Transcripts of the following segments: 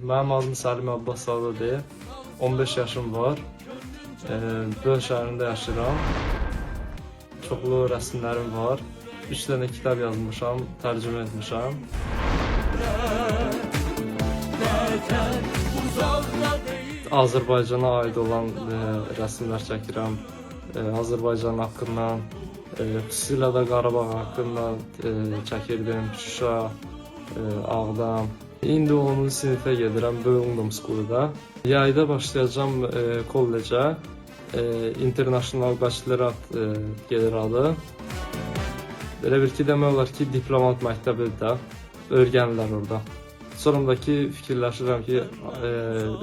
Mənim adım Səlim Abbaszadıdır. 15 yaşım var. Böl şəhərində yaşayıram. Çoxlu rəsmlərim var. 3 dənə kitab yazmışam, tərcümə etmişəm. Azərbaycana aid olan rəsmlər çəkirəm. Azərbaycan haqqından, xüsusilə də Qarabağ haqqından çəkirdim. Şuşa, Ağdam. İndi 10-cu sinifə gedirəm Böyük Ungdomskulda. Yayda başlayacağam kollecə. International Bachelorate gedir adı. Belə bir ki, demək olar ki, diplomat məktəbidir də, öyrənirlər orada. Sonraki fikirləşirəm ki,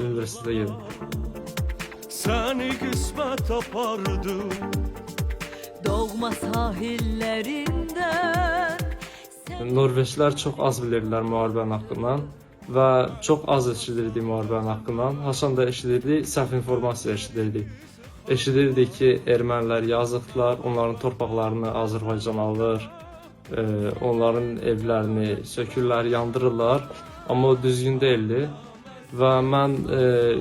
universitetə gedim. Səni qismət apardı Doğma sahillerinden. Norveçlər çox az bilirlər müharibənin haqqından və çox az eşidirdik müharibənin haqqından. Haçan da eşidirdik, səhv informasiya eşidirdik. Eşidirdik ki, ermənilər yazıqdılar, onların torpaqlarını Azərbaycan alır, onların evlərini sökürlər, yandırırlar. Amma o düzgün deyildi. Və mən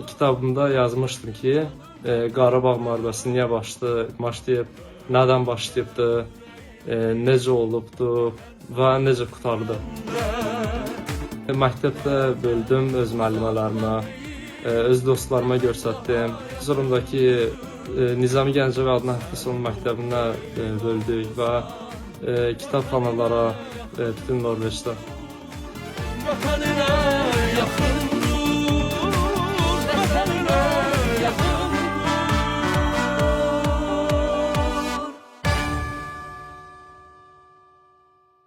kitabımda yazmışdım ki, Qarabağ müharibəsi niyə başlayıb, nədən başlayıbdı, necə olubdu və necə qutardı. Məktəbdə böldüm öz müəllimələrimə, öz dostlarıma göstərdim. Sonraki Nizami Gəncəvi adına Həfizov məktəbinə böldük və kitabxanalara bütün Norveçdə. Vətənine yakın